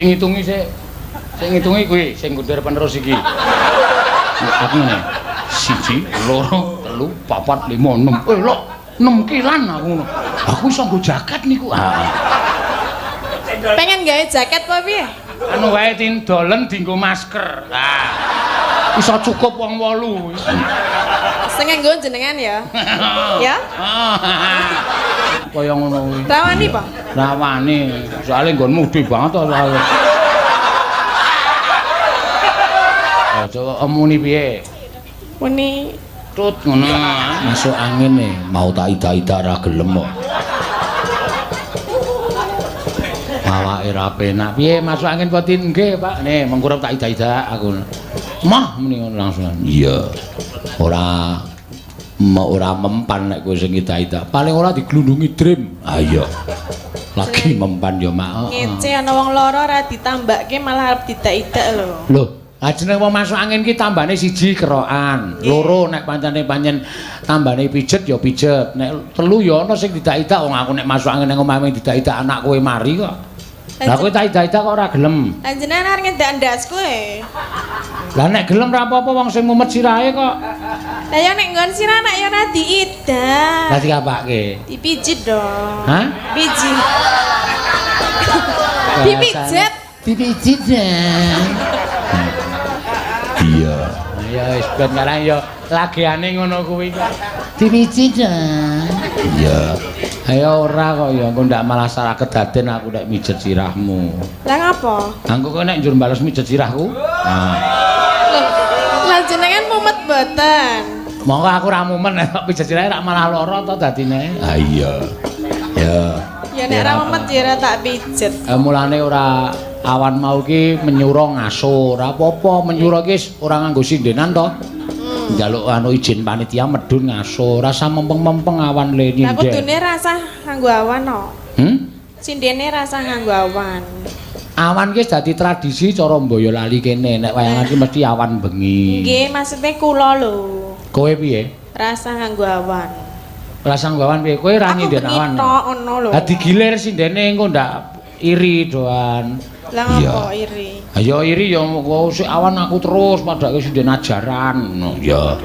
Ngitungi sik. Sing ngitungi kuwi sing kundir penerus iki. Aku ngene. 1 2 3 4 5 6. Lho, 6 kilan aku ngono. Aku iso nggo jaket niku. Pengen gawe jaket apa piye? Anu wae tindolen dienggo masker. Iso cukup wong 8. Sing nganggo jenengan ya. Ya? Kaya ngono kuwi. Rawani, Pak? Rawani. Soale nggonmu gede banget to soalé. Coba muni piye? Muni Tut ngono. Masuk angin nih, mau tak ida-ida ra gelem kok. Awake ra penak. Piye masuk angin potin? Nggih, Pak. Nih, mengkurep tak ida-ida aku. Mah muni langsung. Iya. Ora mempan nek kowe sing ida-ida. Paling ora diglundungi dream. Ah iya. Lagi mempan yo, Mak. ngece ana wong loro ora ditambake malah arep didak-idak lho. Lho, jeneng wong masuk angin ki tambane 1 kerokan, loro nek pancen tambane pijet ya pijet, nek 3 ya ana sing didak-idak wong aku nek masuk angin nang omahe didak-idak anak kowe mari kok. Lah kowe tak idak-idak kok ora gelem. Lah jenengan arep ngedak ndas kowe. Lah nek gelem ra apa-apa wong sing mumet sirahe kok. Lah ya nek nggon sirah nek ya ora diidak. Lah dikapake. Dipijit dong. Hah? Pijit. Dipijit. Dipijit ya. Iya. Ya wis ben karang ya lagiane ngono kuwi kok. Dipijit ya. Iya. Ayo ora kok ya engko ndak malah salah kedaden aku nek mijet sirahmu. Lah ngapa? Engko kok nek njur bales mijet sirahku. Nah. Lah jenengan mumet mboten. Monggo aku ra mumen nek pijet sirahe rak malah lara to dadine. Ha iya. Ya. Ya nek ra mumet ya ora tak pijet. Mulane ora awan mau ki menyura ngaso, ora apa-apa menyura ki ora nganggo sindenan to. Njaluk anu izin panitia medhun ngaso, rasa mempeng-mempeng awan le Lah nyindek. kudune rasa nganggo awan no. Sindene rasa nganggo awan. Awan ki dadi tradisi cara Boyolali kene, nek wayangan ki mesti awan bengi. Nggih, maksudnya kula lho. Kowe piye? Rasa nganggo awan. Rasa nganggo awan piye? Kowe ra nyinden awan. Aku tok ono lho. Ha digilir sindene engko ndak iri doan. Lah ngapa iri? Ayo iri ya sik awan aku terus padake sinden ajaran. No, ya.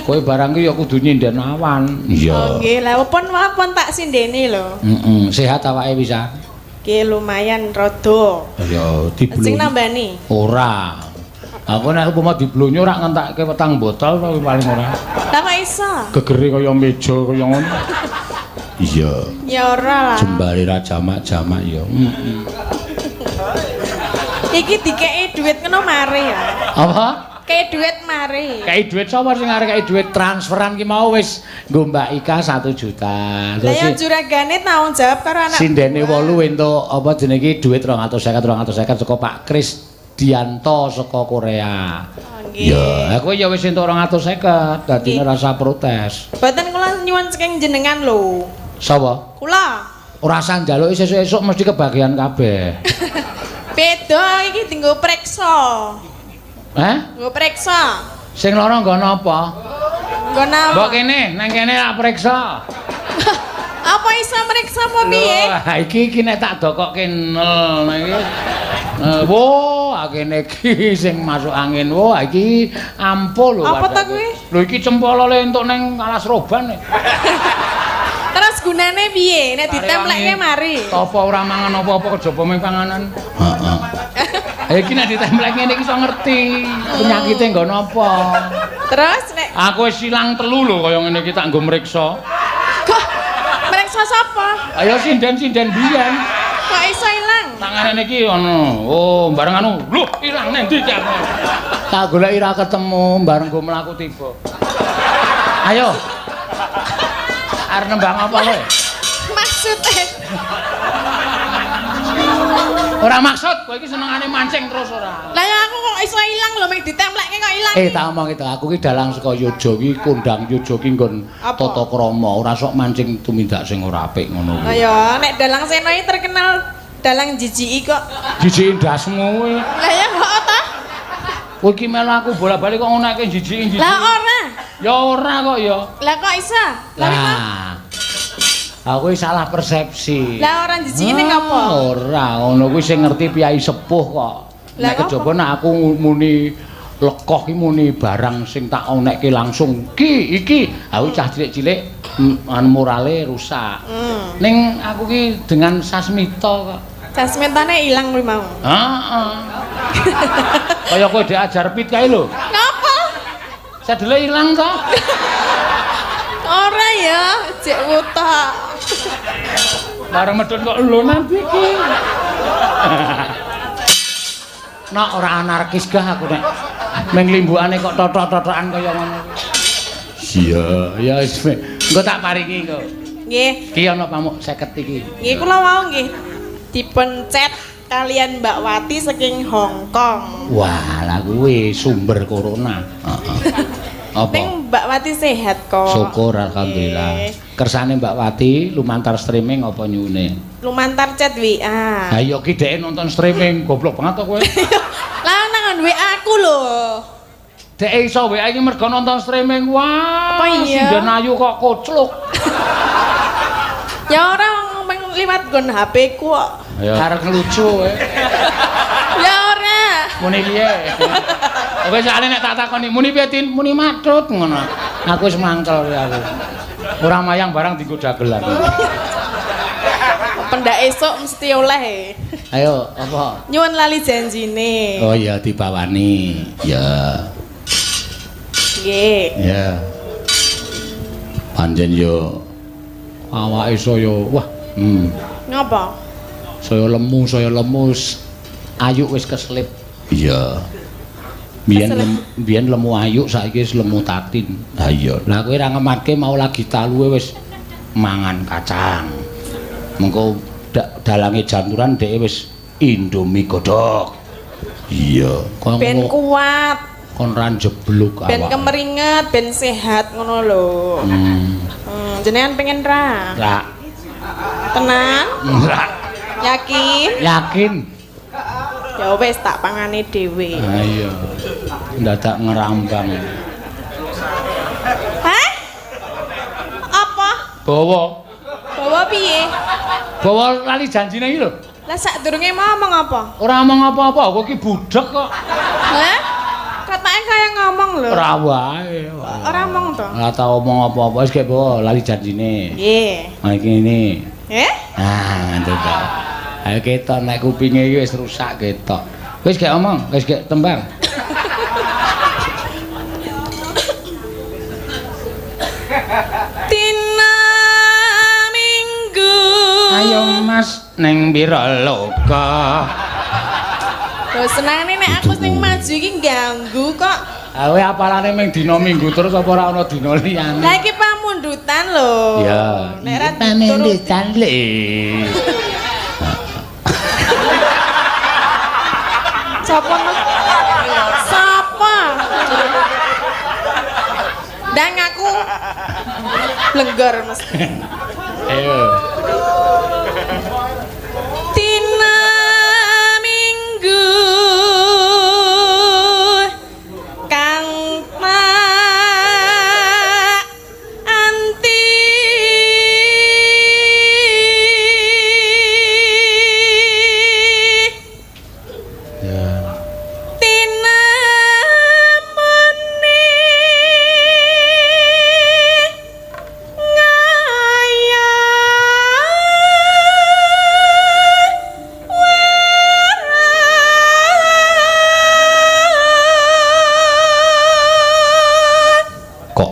Kowe barang ki ya kudu nyinden awan. Iya. Nggih, lah pun tak sindene lho. Sehat awake bisa. Nggih lumayan rada. Ya diblonyo. Sing nambani? Ora. Aku nek upama diblonyo rak ngentekke petang botol paling ora. Lah kok iso? Gegere kaya meja kaya ngono. Iya. Ya ora lah. Jembare ra jamak-jamak ya. Iki dikeki duit ngono mari ya. Apa? Kei duit mari. Kei duit sapa sing arek kei duit transferan ki mau wis nggo Mbak Ika 1 juta. Lah ya juragane tanggung jawab karo anak. Sindene 8 entuk apa jenenge iki duit 250 saka Pak Krisdianto saka Korea. Ya, aku ya wis entuk 250, dadine rasa protes. Mboten kula nyuwun saking jenengan lho. Sapa? Kula. Ora usah njaluk sesuk-esuk mesti kebagian kabeh. Beda iki dienggo preksa. Nggo preksa. Sing lara nggo napa? Nggo napa? Mbok kene, nang kene lak preksa. Apa iso mreksa apa piye? Lho, iki nek tak dokokke nel iki. Wo, kene iki sing masuk angin. Wo, iki ampul lho. Apa ta kuwi? Lho iki cempolole entuk ning Alas Roban. Terus gunane piye? Nek ditemplekke mari. Apa ora mangan apa-apa kejaba ming panganan? Heeh. Iki nek ditemplek ngene iki iso ngerti penyakite nggo napa. Terus nek aku wis ilang 3 lho kaya ngene iki tak nggo mriksa. Kok mriksa sapa? Ayo sinden-sinden biyen. Kok iso ilang? Tangane niki ono. Oh, bareng anu. Lho, ilang nang ndi iki aku? Tak goleki ra ketemu bareng go mlaku tiba. Ayo. Arep nembang apa kowe? Maksude. Ora maksud, kowe iki senengane mancing terus ora. Lah ya aku kok iso ilang lho mek ditemplekke kok ilang. Tak omong itu, aku ki dalang saka Yojo ki kondang Yojo ki nggon tata krama, ora sok mancing tumindak sing ora apik ngono kuwi. Lah ya nek dalang Seno iki terkenal dalang jijiki kok. Jijiki ndasmu kowe. Lah ya kok ta? Kowe ki melu aku bola-bali kok ngonake jijiki. Lah ora. Ya ora kok ya. Lah kok iso? Lah. Aku salah persepsi. Lah ora jijine ngapa? Ora, ngono kuwi sing ngerti piyai sepuh kok. Nek kejaba nek aku muni lekoh ki muni barang sing tak onekke langsung iki aku cah cilik-cilik morale rusak. Ning aku ki dengan sasmita kok. Sasmitane ilang kuwi mau. Heeh. Kaya kowe diajar pit kae lho. Napa? Sadele ilang kok. Ora ya, cek wutak. Bareng medhun kok lho nanti iki. Nek ora anarkis gah aku nek meng limbukane kok totok-totokan kaya ngono. Iya, ya wis. Engko tak paringi kok. Nggih. Ki ana pamuk 50 iki. Nggih kula mau nggih dipencet kalian Mbak Wati saking Hong Kong. Wah, lah kuwi sumber corona. Heeh. Apa? Ning Mbak Wati sehat kok. Syukur alhamdulillah. Kersane Mbak Wati lumantar streaming apa nyune? Lumantar chat WA. Ha iya ki dhek nonton streaming, goblok banget to kowe. Lah nang WA aku lho. Dhek iso WA iki mergo nonton streaming. Wah, Apa iya? Sinden ayu kok kocluk. Ya ora wong liwat nggon HP ku kok. Ya arek ngelucu kowe. Ya ora. Muni piye? Oke sakjane nek tak takoni muni piye Tin? Muni matut ngono. Aku wis mangkel kowe aku. Ora mayang barang dienggo dagelan. Pendak esuk mesti oleh. Ayo, apa? Nyuwun lali janjine. Oh iya dibawani. Ya. Nggih. Ya. Panjen yo awake saya wah, Ngapa? saya lemus. Ayu wis keslip. Iya. Biyen lemu ayu saiki wis lemu tatin. Ha iya. Lah kowe ra ngematke mau lagi taluwe wis mangan kacang. Mengko dalange janturan dhek wis Indomie godhog. Iya, Ben kuat, kon ra jeblok awak. ben kemeringet, ben sehat ngono lho. Jenengan pengen ra? Ra. Tenan? Ra. Yakin? Yakin. Ya wis tak pangane dhewe. Ha iya. Ndadak ngerambang. Hah? Apa? Bawa. Bawa piye? Bawa lali janjine iki lho. Lah sadurunge ngomong apa? Ora ngomong apa-apa, kok iki budhek kok. Hah? Katanya kaya ngomong lho. Ora wae. Ora ngomong to? Ora tau omong apa-apa, wis kek bawa lali janjine. Nggih. Ha iki ini. Ah, ngantuk ta. Ayo ketok nek kupinge iki wis rusak ketok. Wis kek omong, wis kek tembang. Tina Minggu. Ayo Mas neng bira loka. Lho senengane nek aku sing maju iki ganggu kok. Kowe apalane ming dina Minggu terus apa ora ana dina liyane? Lah iki pamundutan lho. Ya. Nek ra pamundutan le. Sapa? Sapa? Dang aku lengger mesti. Ayo. Tina Minggu kang anti Ya. Tina muni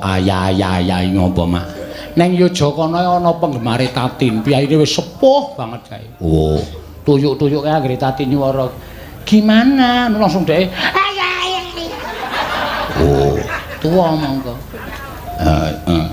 ayah ngopo mah. Neng Yogyakarta ana penggemare Tatin, piyaine wis sepuh banget kae. Oh, tuyuk-tuyuk kae anggere Tatin nyuwara. Gimana? Langsung dhek. Oh, tuwa monggo. Heeh.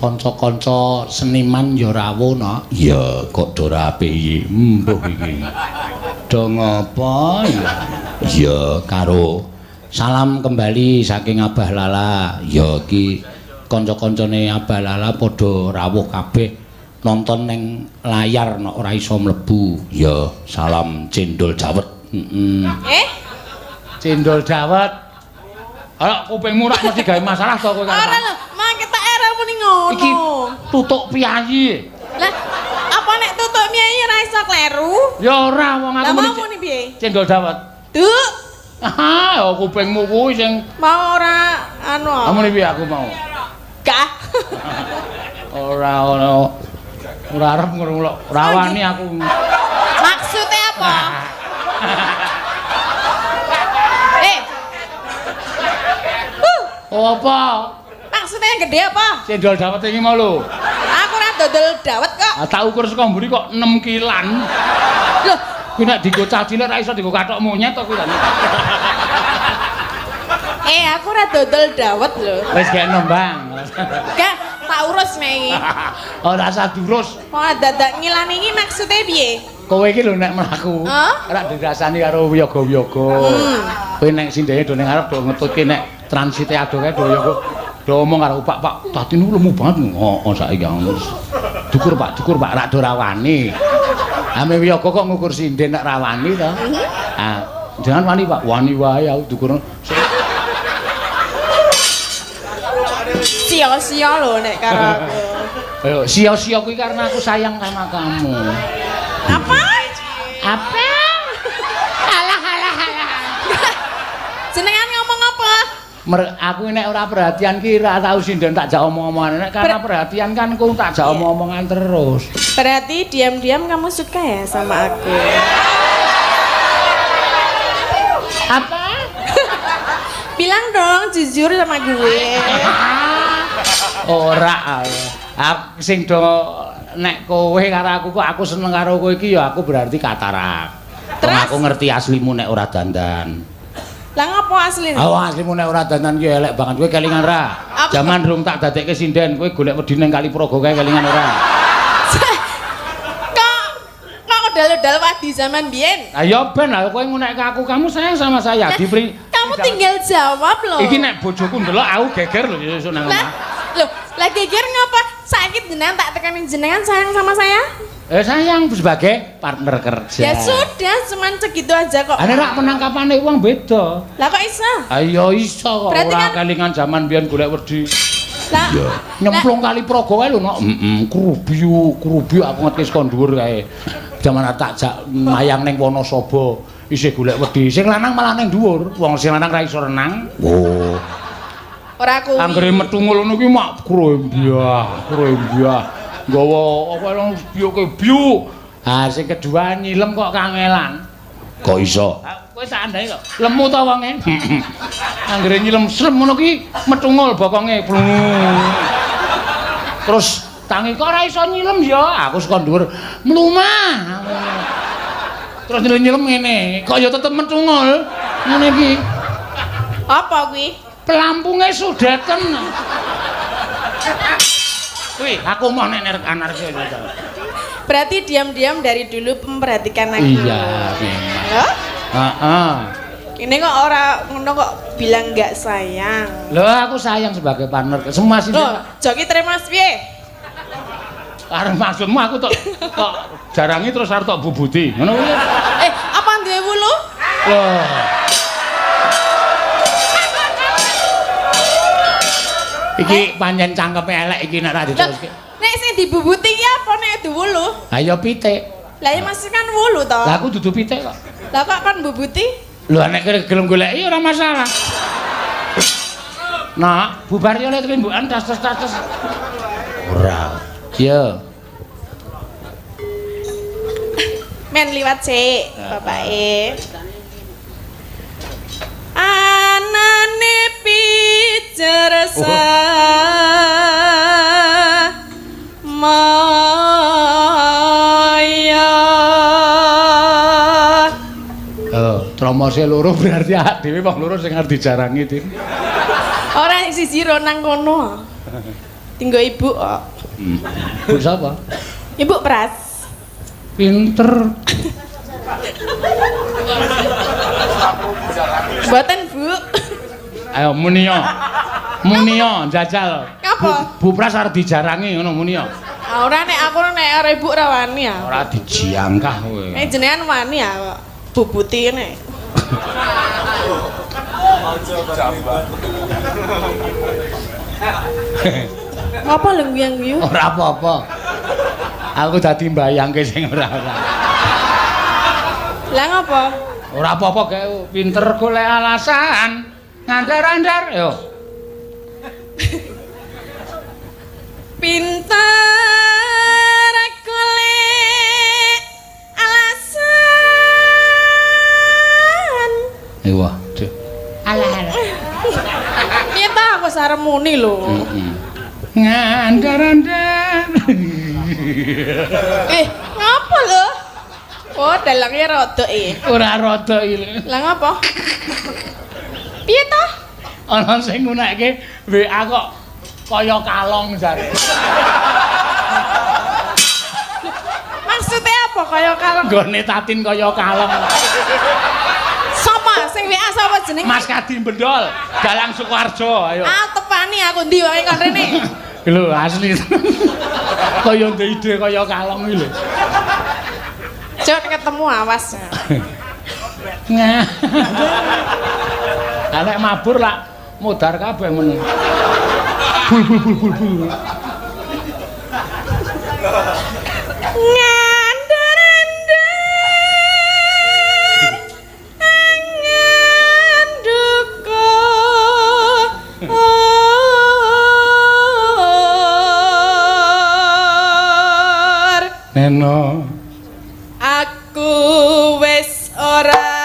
Kanca-kanca seniman ya rawuh no. Ya kok do rapi iki. Mbuh iki. Do ngapa ya? Ya karo Salam kembali saking Abah Lala. Ya iki kanca-kancane Abah Lala padha rawuh kabeh nonton ning layar nek ora iso mlebu. Ya salam cendol dawet. Cendol dawet. Ala kupingmu rak mesti gawe masalah to kowe kan. Ora lho, mangke tak era muni ngono. Iki tutuk piyayi. Lah, apa nek tutuk piyayi ora iso kleru? Ya ora wong aku muni piye? Cendol dawet. Duk. Ah, kupingmu kuwi sing mau ora anu. Amune piye aku mau? Gak. Ora ono. Ora arep ngono rawani aku. Maksudnya apa? Oh apa? Maksudnya yang gede apa? Cendol dawet iki mau lho. Aku ora dodol dawet kok. Ah tak ukur saka mburi kok 6 kilan. Loh, kuwi nek dienggo cah cilik ra iso dienggo kathok monyet to kuwi kan. Aku ora dodol dawet lho. Wis gek nombang. Gak, tak urus nih. Ora usah diurus. Wah, dadak ngilan iki maksudnya piye? Kowe iki lho nek mlaku. Ora dirasani karo wiyaga-wiyaga. Kowe nek sindene do ning arep do ngetutke nek transite ado kae do wiyaga. Do omong karo Pak, dadi niku lemu banget. Heeh, saiki wis. Dukur Pak, rak do rawani. Ame wiyaga kok ngukur sinden nek rawani to. Ah, jangan wani Pak, wani wae aku dukur. Sia-sia lho nek karo aku. Ayo, sia-sia kuwi karena aku sayang sama kamu. Apa? Apa? Alah. Jenengan ngomong apa? Aku nek ora perhatian ki ra tau sinden tak jak omong-omongan. Nek karena perhatian kan ku tak jak omong-omongan terus. Berarti diam-diam kamu suka ya sama aku? Apa? Bilang dong jujur sama gue. Ora. Aku sing do nek kowe karo aku kok aku seneng karo kowe iki ya aku berarti katarak. Terus aku ngerti aslimu nek ora dandan. Lah ngopo asline? Oh, aslimu nek ora dandan ki elek banget kowe kelingan ra. Jaman durung tak dadekke sinden kowe golek wedi ning Kali Praga kae kelingan ora. Kok odal-odal wadi zaman biyen? Lah ya ben lah kowe ngunekke aku kamu sayang sama saya. Diberi kamu tinggal jawab loh. Iki nek bojoku ndelok aku geger lho sesuk nang omah. Loh, lah geger ngapa? Saiki jenengan tak tekanin jenengan sayang sama saya? Sayang sebagai partner kerja. Ya sudah, cuman segitu aja kok. Ana rak penangkapane wong beda. Lah kok iso? Ayo iso kok ora kelingan jaman biyen golek wedi. Lah nyemplung Kali Praga kae lho nok. Kerubiu aku ngetis kon dhuwur kae. Jaman tak jak mayang ning Wonosaba isih golek wedi. Sing lanang malah ning dhuwur. Wong sing lanang ra iso renang. Oh. Ora kuwi. Anggere metu ngono kuwi mak krembyah. Nggawa apa nang biu. Ah sing kedua nyilem kok kangelan. Kok iso? Kowe sak andhae kok. Lemu ta wonge. Anggere nyilem slem ngono ki metungul bokonge. Terus tangi kok ora iso nyilem ya. Aku saka dhuwur mlumah. Terus nyilem ngene, kok ya tetep metungul. Ngene iki. Apa kuwi? Pelampunge sudeten. Wih, aku mau nek anarki. Berarti diam-diam dari dulu memperhatikan aku. Iya, memang. Heeh. Ini kok ora ngono kok bilang enggak sayang. Loh, aku sayang sebagai partner. Semua sih. Loh, joki terima piye? Karena maksudmu aku kok jarangi terus arep tok bubuti. Ngono kuwi. Apa duwe wulu? Loh. Iki pancen cangkepe elek iki nek ra diteruske. Nek sing dibubuti iki apa nek wulu? Ha ya pitik. Lah ya masih kan wulu to. Lah aku dudu pitik kok. Lah kok kan bubuti? Lho nek gelem goleki ora masalah. Nah, bubar yo lek rimbukan tas. Ora. Yo. Men liwat sik, bapake. Anane pijersa maya. Tromose loro berarti awak dhewe wong loro sing arep dijarangi, Din. Ora siji ro nang kono. Tinggo ibu kok. Bu sapa? Ibu Pras. Pinter. Buatan Bu. Ayo muni yo. Muni yo jajal. Apa? Bupras arep dijarangi ngono muni yo. Ora nek aku nek arep ibu ra wani ya. Ora dijiangkah kowe. Nek jenengan wani ya kok. Bubuti nek. Apa lho nguyang-guyu? Ora apa-apa. Aku dadi mbayangke sing ora-ora. Lah ngapa? Ora apa-apa gae pinter golek alasan. Ngandar-andar yo. Pinter golek alasan. Wah, Cuk. Alah. Piye ta aku sarep muni lho. Ngandar-andar. Ngapa lho? Oh, dalangnya rada Ora rada iki. Lah ngapa? Piye ta? Ana sing ngunekke WA kok kaya kalong jar. Maksudnya apa kaya kalong? Nggone tatin kaya kalong. Sapa sing WA sapa jenenge? Mas Kadi Bendol, Dalang Sukoharjo, ayo. Ah, tepani aku ndi wae kon rene. Lho asli. Kaya ide kaya kalong iki lho. Cok ketemu awas. Nah. Nek mabur lak mudar kabeh meneh. Bul. Ngandar-andar angen duka. Neno. Aku wis ora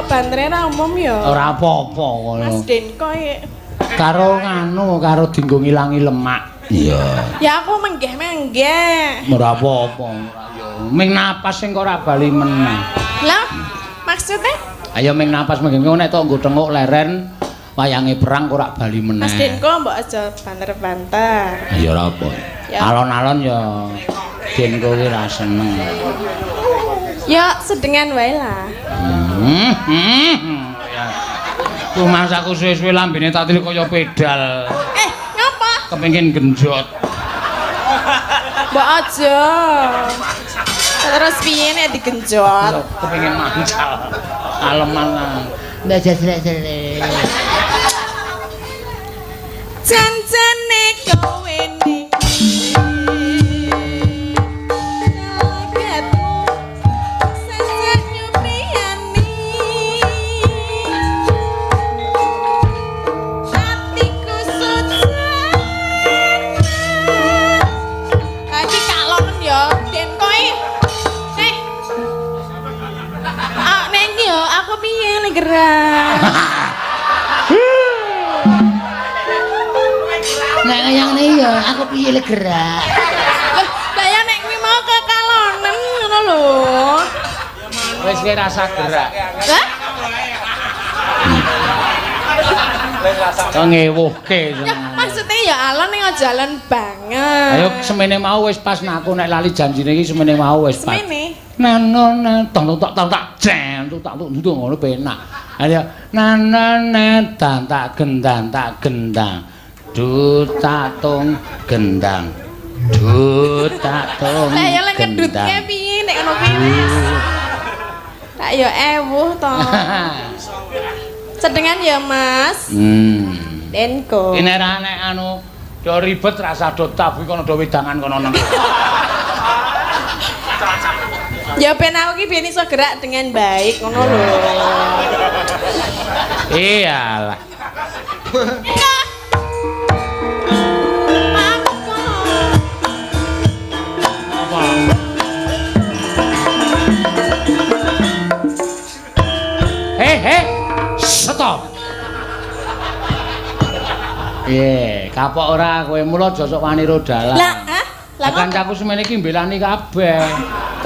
bantere ra umum ya. Ora apa-apa ngono. Mas Denko karo nganu karo dinggo ngilangi lemak. Iya. Ya aku menggeh-menggeh. Ora apa-apa. Ming napas sing kok ora bali meneh. Lah, maksudnya? Ayo ming napas mengko nek tok nggo tenguk leren wayange perang kok ora bali meneh. Mas Denko mbok aja banter-banter. Ya ora apa. Alon-alon ya Denko ki ra seneng. Ya sedengan wae lah. Ku masaku suwe-suwe lambene tak tilik kaya pedal. Ngapa? Kepengin genjot. Mbok aja. Terus piye nek digenjot? Kepengin mancal. Aleman. Mbak jelek-jelek. Janjane kowe ning gerak. Nek ngene ya aku piye le gerak. Lah ya nek kuwi mau kekalonen ngono lho. Wis rasa gerak. Lah? ngewuhke. Maksudnya ya alon ning aja alon banget. Ayo semene mau wis pas nah aku nek lali janjine iki semene mau wis pas. Semene. Nanone tong tak jen tak ndung ngono penak. Ayo nanone tak gendang dutatung gendang dutatung. Lah ya lek ngedutke piye nek ngono piye. Tak ya ewuh to. Sedengan ya Mas. Denko. Ini nek anu do ribet rasa do tabu kono do wedangan kono nang. Ya ben aku iki ben iso gerak dengan baik ngono lho. Iyalah. Stop. Kapok ora kowe mulo aja sok wani ro dalan. Lah kancaku semene iki mbelani kabeh.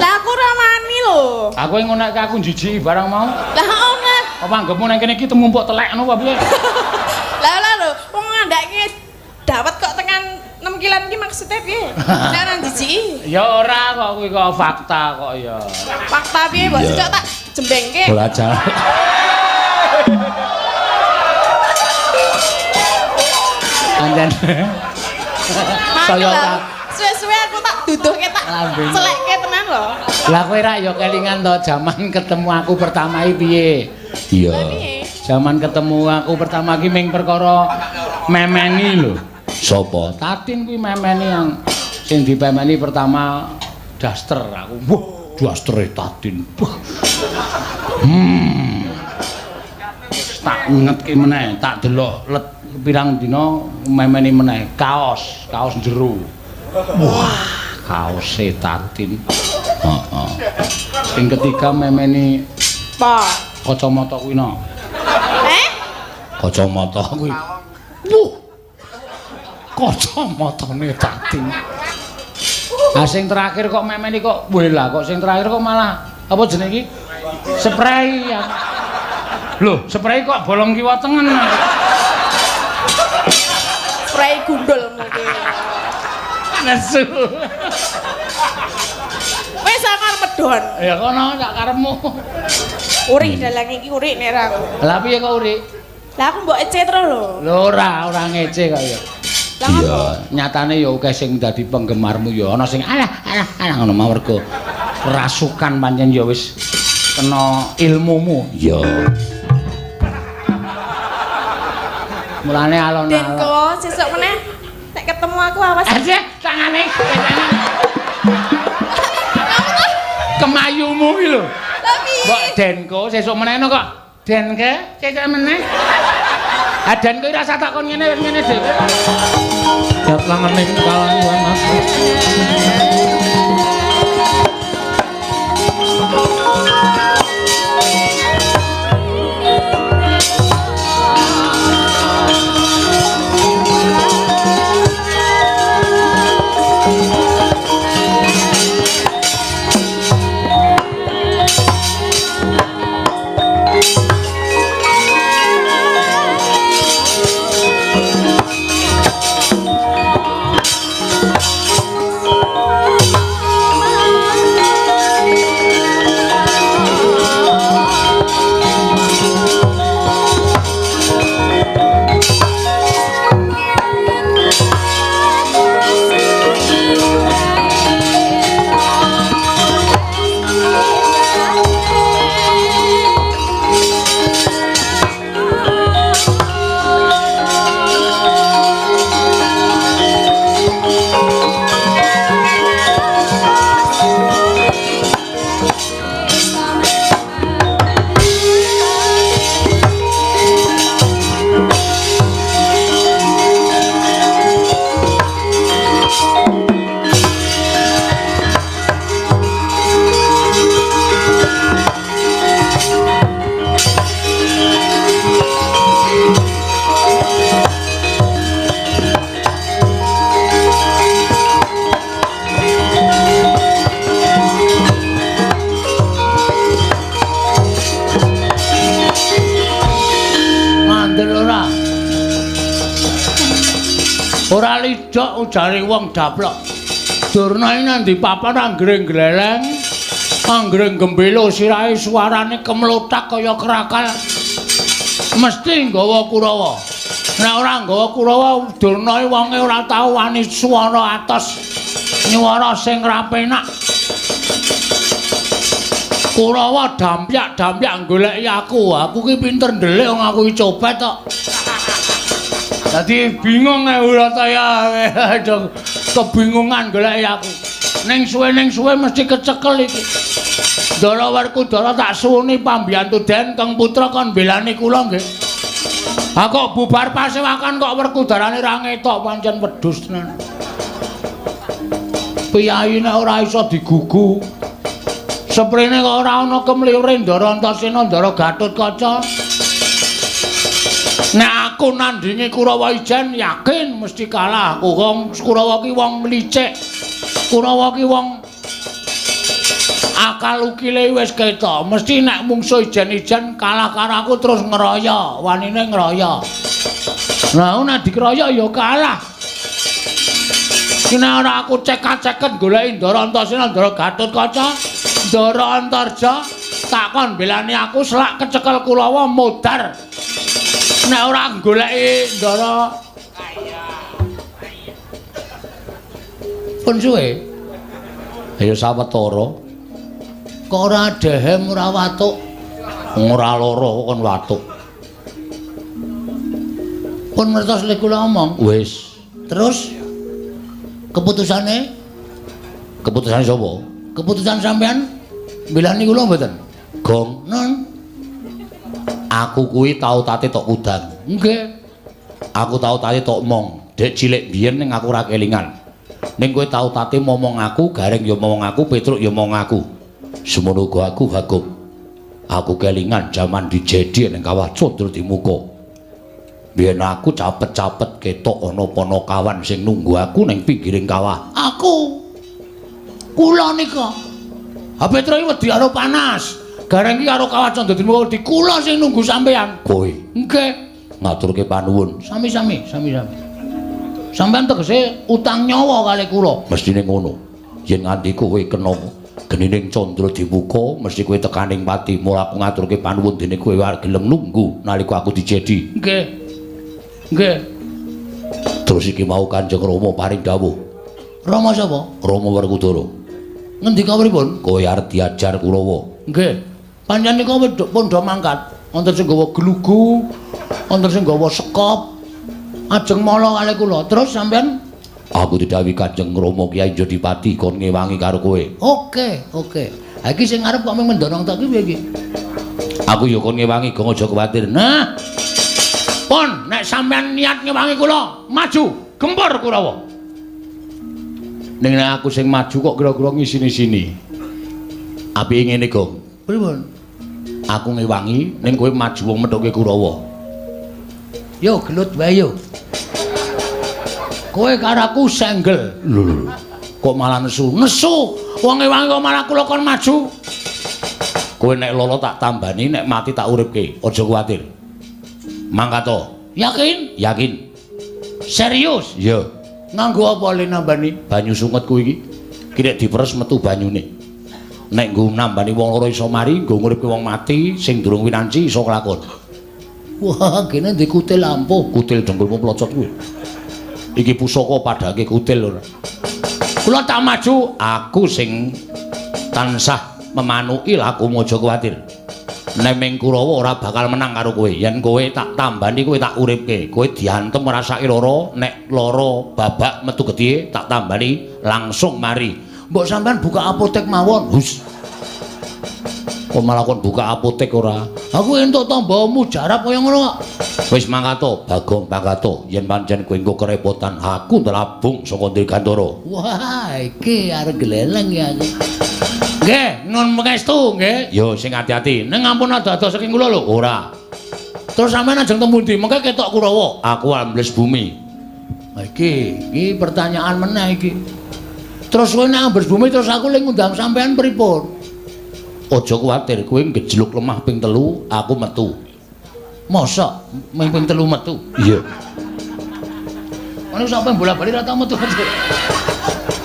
Lah aku ora wani lho. Aku ngono aku njijiki barang mau. Lah ora. Apa anggapmu nang kene iki temumpuk telekno apa piye? Lah lho, wong ngandake dawet kok tekan 6 kilan iki maksudnya piye? Nek ora njijiki. Ya ora kok kuwi kok fakta kok ya. Fakta piye, Bos? Cok tak jembengke. Belajar. Anjen. Saya ora suwe-suwe aku tak duduhke tak selekke tenan lho. Lah kowe ra ya kelingan to jaman ketemu aku pertama iki piye? Iya. Jaman ketemu aku pertama iki ming perkara memeni lho. Sopo? Tatin kuwi memeni yang sing dipemeni pertama daster aku. Wah, dastere Tatin. Tak ngetke meneh, tak delok let pirang dina memeni meneh kaos jero. Wah, kaos Tatin. Heeh. Sing ketiga memeni apa? Kacamata kuwi no. Kacamata kuwi. Wuh. Kacamatane Tatin. Lah sing terakhir kok memeni kok wela kok sing terakhir kok malah apa jenenge iki? Spray ya. Loh, spray kok bolong kiwa tengen. Spray gundul mungkin. Nesu. Wis akar medhon. Ya kono sak karepmu. Uri dalang iki uri nek ra aku. Lah piye kok uri? Lah aku mbok ece terus lho. Lho ora ngece kok ya. Iya, nyatane ya akeh sing dadi penggemarmu ya ana sing alah ngono mawerga rasukan pancen ya wis kena ilmumu. Iya. Mulane alon-alon. Denko sesuk meneh nek ketemu aku awas. Aja tangane. Kemayumu iki lho. Mbok Denko sesuk meneh kok. Denke sesuk meneh. Adan kowe rasa takon ngene dhewe. Jat langening kalangan Mas. wedok ujare wong daplok. Durna iki nang ndi papan anggring gleleng. Anggring gembelo sirahe suarane kemlotak kaya krakal. Mesti nggawa Kurawa. Nek ora nggawa Kurawa Durna iki wonge ora tau wani swara atos. Nyuwara sing rapenak. Kurawa dampyak goleki aku. Aku ki pinter ndelik wong aku iki copet tok. Dadi bingung Urataya. Kebingungan goleki aku. Ning suwe mesti kecekel iki. Ndara Werkudara tak suwuni pambiyantu Den Kang Putra kon belani kula nggih. Ha kok bubar pasewakan kok Werkudarane ra ngetok pancen wedhus tenan. Piyayi nek ora iso digugu. Seprene kok ora ana kemliure Ndara Antasena Ndara Gatotkaca. Nek aku nandingi Kurawa Ijen yakin mesti kalah. Wong Kurawa ki wong licik. Kurawa ki wong akal ukile wis ketok. Mesti nek mungsuh Ijen-ijen kalah karo aku terus ngeroyok, wanine ngeroyok. Lah nek dikeroyok ya kalah. Nek ora aku cekak-ceket goleki Ndara Antasena Ndara Gatotkaca, Ndara Antarja takon belani aku selak kecekel Kurawa modar. Nek ora goleki Ndara pun suwe. Ayo sawetara. Kok ora dehem ora watuk. Ora lara kon watuk. Pun ngertos lek kula omong. Wis. Terus keputusane? Keputusan sapa? Keputusan sampean belani kula mboten? Gong. Non. Aku kuwi tau tate tok kudang. Nggih. Aku tau tate tok mong. Dek cilik biyen ning aku ora kelingan. Ning kowe tau tate momong aku, Gareng ya momong aku, Petruk ya momong aku. Semono uga aku Bagong. Aku kelingan jaman dijedi ning kawah Condro Dimuka. Biyen aku capet-capet ketok ana Panakawan sing nunggu aku ning pinggiring kawah. Aku. Kula nika. Ha Petruk iki wedi karo panas. Gareng iki karo kawah Condro Dimuka wedi kula sing nunggu sampean. Kowe. Nggih. Ngaturke panuwun. Sami-sami. Sampeyan tegese utang nyawa kali kula. Mestine ngono. Yen nganti kowe kena genining Condro Dimuka, mesti kowe tekaning pati. Mula aku ngaturke panuwun dene kowe arep gelem nunggu nalika aku dijedi. Nggih. Terus iki mau Kanjeng Rama paring dawuh. Rama sapa? Rama Werkudara. Ngendika pripun? Kowe arep diajar Kurawa. Nggih. Pancen nika pun do mangkat. Wonten sing gawa glugu, wonten sing gawa sekop. Ajeng mala kali kula. Terus sampean aku didhawuhi Kanjeng Rama Kyai Jodipati kon ngewangi karo kowe. Oke. Ha iki sing arep kok mendorong tak ki piye iki? Aku ya kon ngewangi gong aja kuwatir. Nah. Pon nek sampean niat ngewangi kula, maju, gempur Kurawa. Ning nek aku sing maju kok kira-kira ngisini-sini. Apike ngene, Gong? Pripun? Aku ngewangi ning kowe maju wong methuke Kurawa. Yo gelut wae yo. Kowe karo aku senggel. Lho. Kok malah nesu? Nesu. Wong ngewangi kok malah kula kon maju. Kowe nek lolo tak tambani, nek mati tak uripke. Aja kuwatir. Mangkato. Yakin? Yakin. Serius? Iya. Nganggo apa le nambani? Banyu sunget kuwi iki. Ki nek diperes metu banyune. Nek nggo nambani wong loro iso mari, nggo nguripke wong mati sing durung winanci iso kelakon. Wah, kene ndek kutil lampu, kutil dengkulmu plocot kuwi. Iki pusaka padhake kutil ora. Kula tak maju, aku sing tansah memanuki lakumu aja kuwatir. Nek ming Kurawa ora bakal menang karo kowe. Yen kowe tak tambani kowe tak uripke. Kowe diantem ngrasaki lara, nek lara babak metu gedhe tak tambani langsung mari. Mbok sampean buka apotek mawon. Hus. Kok malah kon buka apotek ora? Aku entuk tamba mujarab kaya ngono kok. Wis mangkato, Bagong mangkato. Yen pancen kowe engko kerepotan, aku ndelabung saka Dirgantara. Wah, iki arep gleleng ya aku. Nggih, nun mengestu nggih. Yo sing ati-ati. Ning ampun ada-ada saking kula lho. Ora. Terus sampean ajeng temu ndi? Mengke ketok Kurawa. Aku ambles bumi. Ha iki pertanyaan meneh iki. Terus kowe nek ambles bumi terus aku ling ngundang sampean pripun? Aja kuwatir, kowe ngejluk lemah ping 3, aku metu. Mosok ping 3 metu? Iya. Ono sampe bola-bali ra tau metu.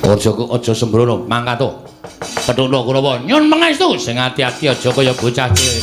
Aja sembrono, mangkat to. Kethuno Kurawa, nyun pangestu sing ati-ati aja kaya bocah cilik.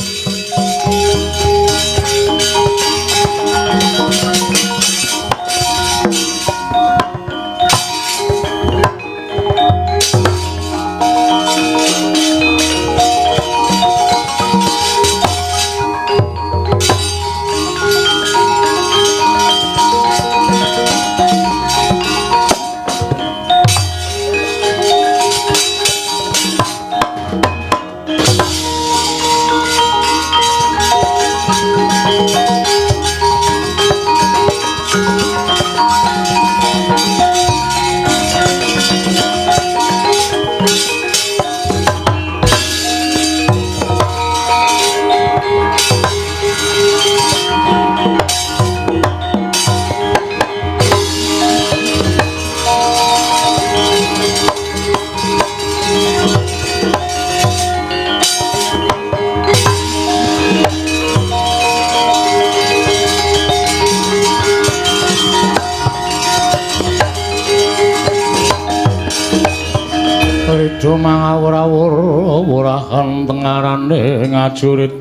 Ridho mangawur-awurahan tengarane ngajurit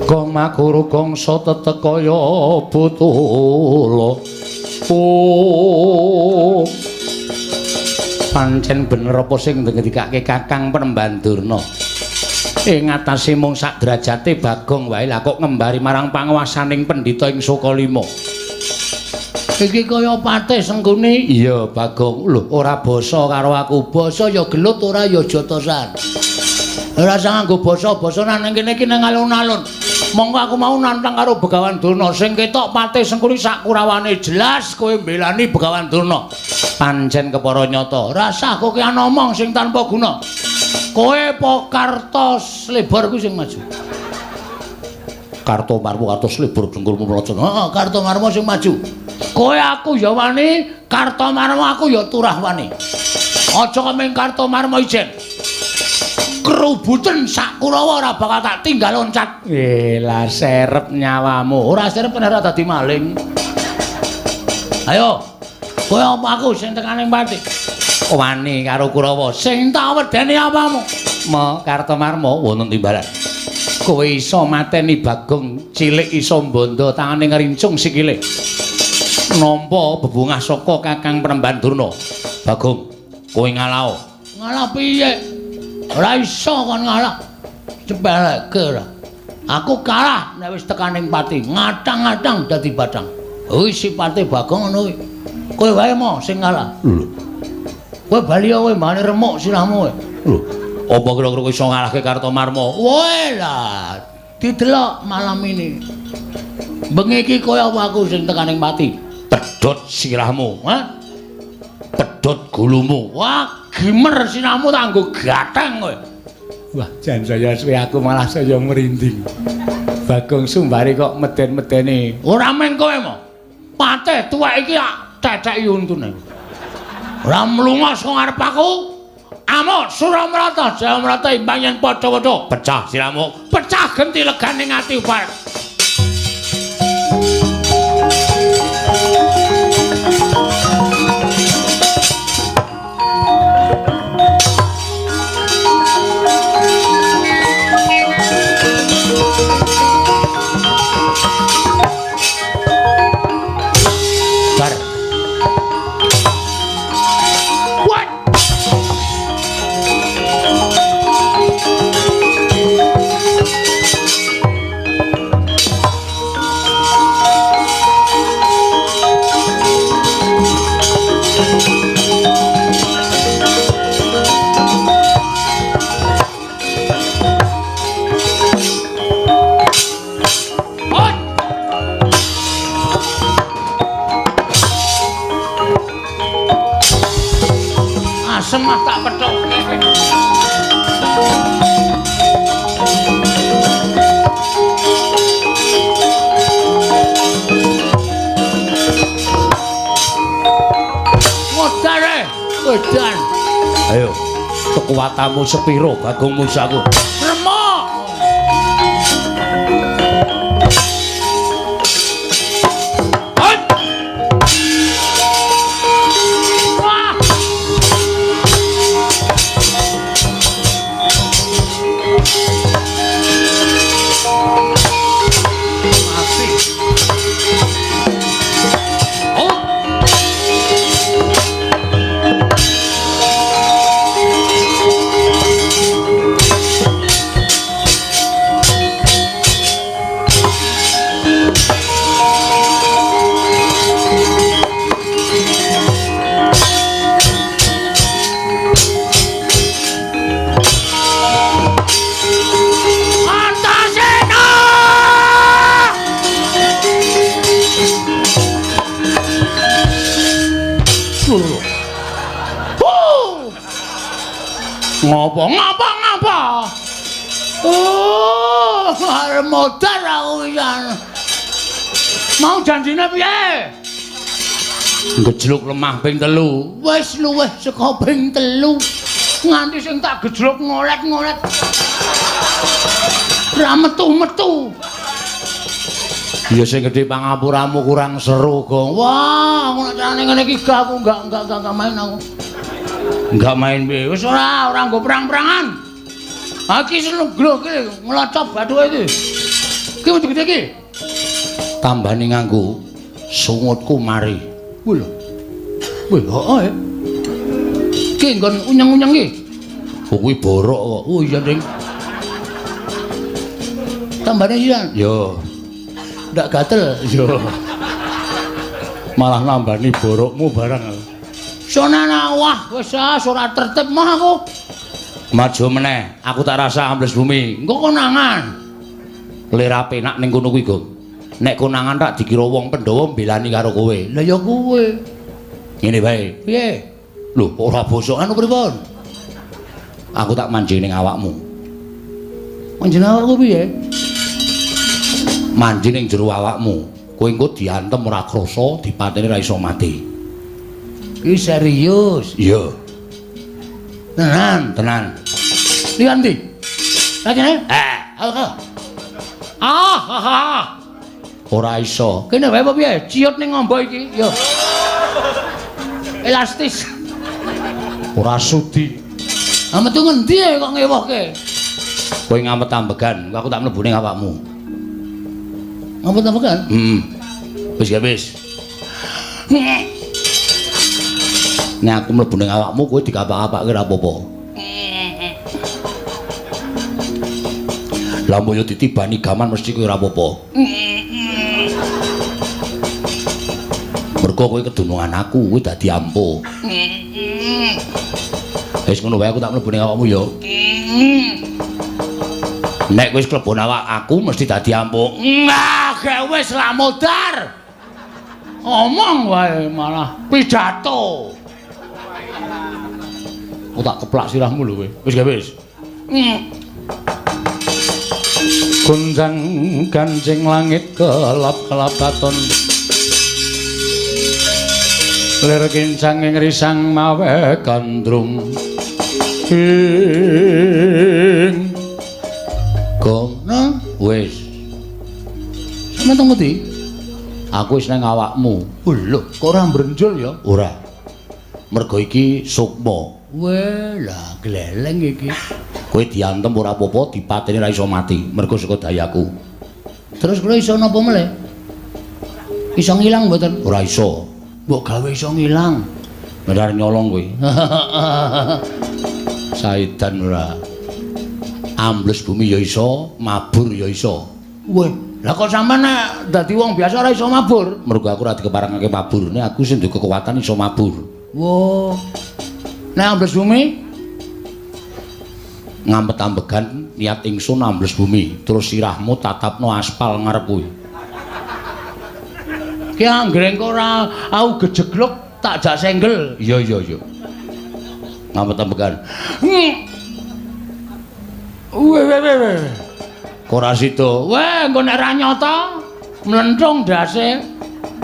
gong maguru gongso tetekaya butula pancen bener apa sing ngendikake Kakang Penemban Durna ing atase mung sak derajate Bagong wae lah kok ngembari marang panguwasaning pendhita ing Sukalima. Iki kaya patih senggune. Iya, Bagong. Lho, ora basa karo aku. Basa ya gelut ora ya jotosan. Ora usah nganggo basa-basa nang kene iki nang alun-alun. Monggo aku mau nantang karo Begawan Durna sing ketok patih sengkuni sak kurawane jelas kowe mbelani Begawan Durna. Pancen kepara nyata. Rasah kowe ki ana omong sing tanpa guna. Kowe po kartos lebar kuwi sing maju. Karto marmo kartos lebar dengkulmu mlocot. Heeh, karto marmo sing maju. Kowe aku ya wani, karto marmo aku ya turah wani. Aja kemeng karto marmo ijen. Kerubutan sak Kurawa ora bakal tak tinggal loncat. Lah serep nyawamu. Ora serep ora dadi maling. Ayo. Kowe apa aku sing tekaning pati? Wani karo Kurawa. Sing tak wedeni apamu? Mo karto marmo wonten timbalan. Kowe iso mateni Bagong cilik iso mbondo tangane ngrincung sikile. Nampa bebungah saka Kakang Penemban Durna. Bagong, kowe ngalah. Ngalah piye? Ora iso kon ngalah. Cepeleke ora. Aku kalah nek wis tekaning pati, ngatang-ngatang dadi batang. Kuwi sipate Bagong ngono kuwi. Kowe wae mo sing ngalah. Lho. Kowe bali kowe mbane remuk sirahmu kowe. Lho. Apa kira-kira kowe iso ngalahke Kartomarma? Wae lah. Didelok malam ini. Bengi iki kowe apa aku sing tekaning pati? Pedhot sirahmu, ha? Pedhot gulumu. Wah, gimer sirahmu tak nggo gathang kowe. Wah, jan saya suwe aku malah saya merinding. Bagong Sumbari kok meden-medeni. Ora meng kowe mo. Patih tuwek iki cecek yuntune. Ora mlungos kok ngarep aku. Amuk Suramrata, Jayamrata imbang yen padha-padha. Pecah sirahmu. Pecah genti legane ati upar. Semah tak petok. Modare, edan. Ayo, kekuatanmu sepiro Bagong musaku. Remuk. Ngopo? Oh, arep modar aku pisan. Mau janjine piye? Gejluk lemah ping 3. Wis luwih saka ping 3. Nganti sing tak gejluk ngolet-ngolet. Ra metu-metu. Ya sing gedhe pangapuramu kurang seru, Gong. Wah, ngono carane ngene iki aku enggak main aku. Enggak main piye? Wis ora nggo perang-perangan. Aki senegro ki nglocop bathuke iki. Ki gede-gede iki. Tambani nganggo sungutku mari. Lho. Wih, heeh. Ki nggon unyeng-unyeng iki. Kuwi borok kok. Oh iya, Ding. Tambane iya. Yo. Ndak gatel. Yo. Malah nambani borokmu barang. Sonana wah wis ora tertib mah aku. Maju meneh, aku tak rasa ambles bumi. Engko konangan. Lir penak ning kono kuwi, Gong. Nek konangan tak dikira wong Pandhawa mbelani karo kowe. Lah ya kowe. Ngene bae. Piye? Lho, ora bosokan pripun? Aku tak manjing ning awakmu. Manjing awakku piye? Manjing ning jero awakmu. Kowe engko diantem ora krasa, dipateni ra iso mati. Iki serius? Iya. Tenan. Lihat ndi? Lagi nih? Ora iso. Kene wae apa piye? Ciut ning ngombo iki. Yo. Elastis. Ora sudi. Metu ngendi kok ngewohke? Kowe ngamet ambegan, aku tak mlebu ning awakmu. Ngamet ambegan? Wis ya wis. Nek aku mlebu ning awakmu kowe dikapak-kapakke ora apa-apa. Lamun yo ditibani gaman mesti kowe ora apa-apa. Mergo kowe kedunungan aku, kowe dadi ampuh. Wis ngono wae aku tak mlebu ning awakmu yo. Nek wis klebon awak aku mesti dadi ampuh. Gak wis ra modar. Omong wae malah pidato. Aku tak keplak sirahmu lho kowe. Wis gak wis. Gunjang ganjing langit kelap-kelap katon. Lir kincang ing risang mawe gandrung. Gong, wis. Sampe teng ndi? Aku wis nang awakmu. Lho, kok ora mbrenjol ya? Ora. Mergo iki sukma. Wah, lah gleleng iki. Kowe diantem ora apa-apa, dipateni ra iso mati, mergo saka dayaku. Terus kowe iso napa meneh? Iso ngilang mboten? Ora iso. Mbok gawe iso ngilang. Benar nyolong kowe. Saidan ora. Ambles bumi ya iso, mabur ya iso. Weh, lah kok sampean nek dadi wong biasa ora iso mabur? Mergo aku ora dikeparengake mabur. Nek aku sing duwe kekuatan iso mabur. Wo. Nek ambles bumi ngampet ambegan niat ingsun ambles bumi terus sirahmu tatapno aspal ngarep kuwi. Ki anggere engko ora aku gejegluk tak jak senggel. Iya. Ngampet ambegan. Weh. Ora sida. Weh, engko nek ra nyata mlenthung dase.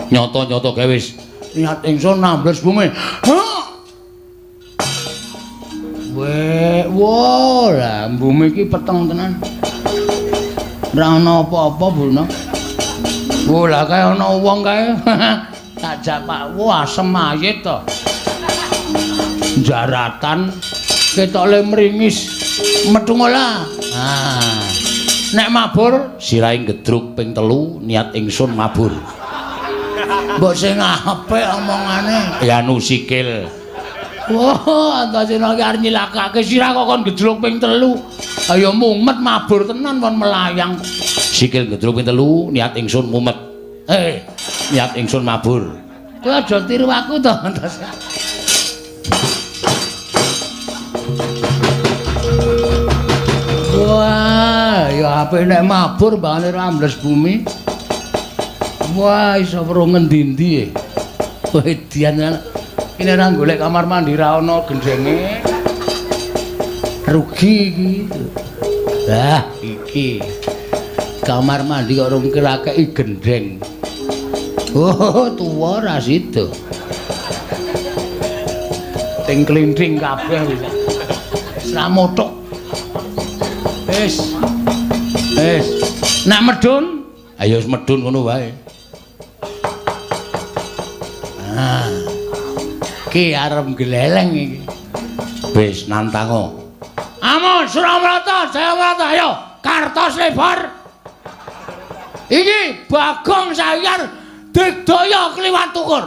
Nyata-nyata gawe wis niat ingsun ambles bumi. Wah, lah bumi iki peteng tenan. Ora ana apa-apa, Buna. Wah, lah kae ana wong kae. Tak jak Pak, wah asem ayit to. Jaratan ketok le mringis metu ngolah. Nek mabur sirahe gedruk ping 3 niat ingsun mabur. Mbok sing apik omongane. Ya anu sikil. Wah, Antasena iki arep nyilakake sirah kok kon gedruk ping 3. Ayo mumet mabur tenan kon melayang. Sikil gedruk ping 3 niat ingsun mumet. Niat ingsun mabur. Kowe aja tiru aku to, Antasena. Wah, ya apik nek mabur bangane rambles bumi. Wah, iso weruh ngendi-endi. Wedian ini orang golek kamar mandi ra ono gendenge. rugi iki. Lah iki. Kamar mandi kok rung kirakeki gendeng. Oh, tuwa ra sida. Ting klinthing kabeh wis. Sramotok. Wis. Nek medun, ayo wis medun ngono wae. Ah. Ki arep gleleng iki. Wis nantango. Amun Surabrata, Jayawrata, ayo kartos lebar. Iki Bagong Sayar digdaya kliwat tukur.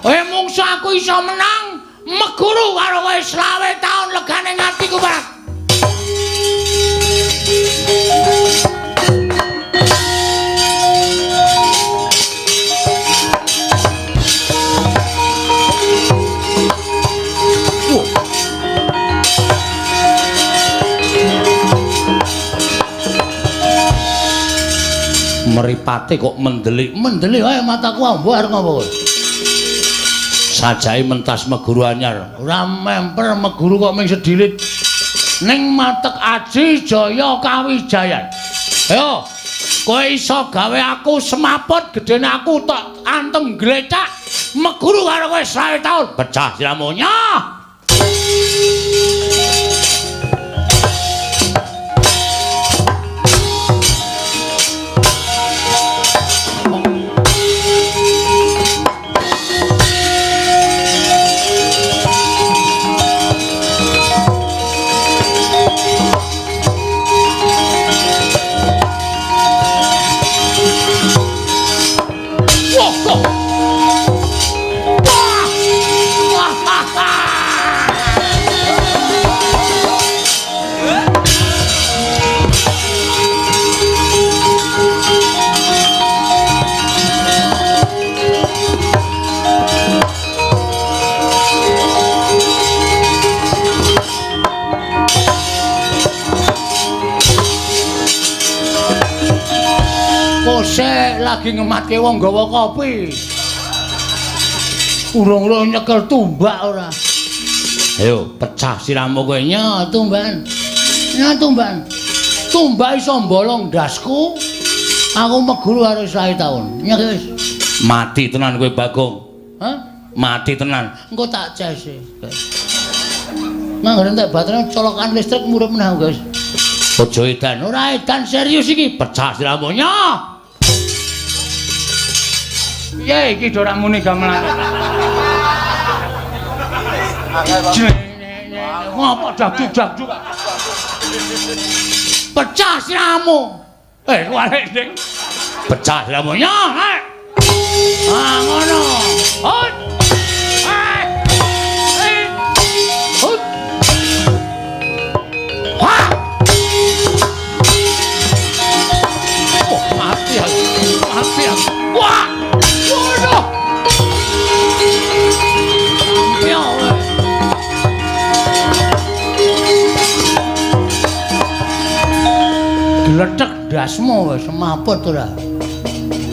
Mungsu aku iso menang meguru karo kowe 20 taun legane ngatiku, Pak. Meripate kok mendelik wae mataku ambu arep ngopo kowe. Sajake mentas meguru anyar, ora memper meguru kok ming sedilit. Ning matek aji jaya kawijayan. Ayo, kowe iso gawe aku semaput gedene aku tok anteng glecak meguru karo kowe 20 taun. Pecah siramunya. Lagi ngematke wong gawa kopi. Urung-urung nyekel tumbak ora. Ayo pecah siramu kowe nya tumban. Nya tumban. Tumbak iso mbolong ndasku. Aku meguru karo 20 taun. Nya wis. Mati tenan kowe Bagong. Hah? Mati tenan. Engko tak cese. Mangger entek baterai colokan listrik murup menah, guys. Aja edan, ora edan serius iki. Pecah siramu nya. Ya iki ora muni gamelan. Ngopo dagdug. Pecah siramu. Wale Ning. Pecah siramunya. Ah ngono. Hot. Hot. Wah. Oh, mati ya. Wah. Waduh. Gledhek dasmu wis semaput ora.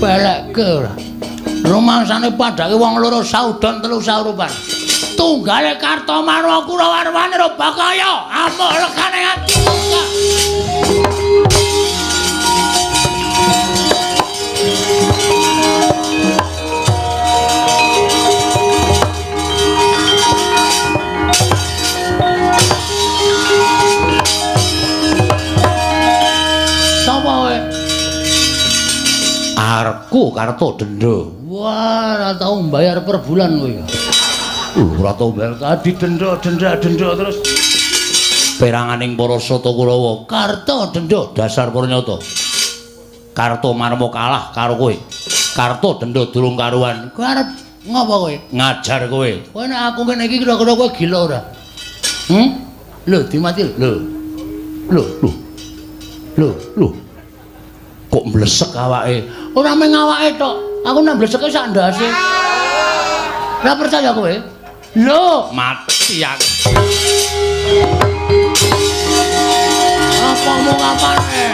Pelekke ora. Rumangsane padake wong loro saudon telu saurupan. Tunggale Kartomarwa Kurawarwane Robakaya amuk legane ati. Arepku Karto Denda. Wah, ora tau mbayar per bulan kowe. Ora tau mbayar tadi denda terus. Peranganing para Sata Kurawa, Karto Denda dasar Purnyata. Karto Marma kalah karo kowe. Karto Denda durung karuan. Kowe arep ngopo kowe? Ngajar kowe. Kowe nek aku ngene iki kira-kira kowe gila ora? Lho, dimati lho. Lho. Kok mblesek awake? Ora mung awake tok. Aku nek mbleseke sak ndase. Ora percaya kowe? Lho, mati aku. Apa mung apane?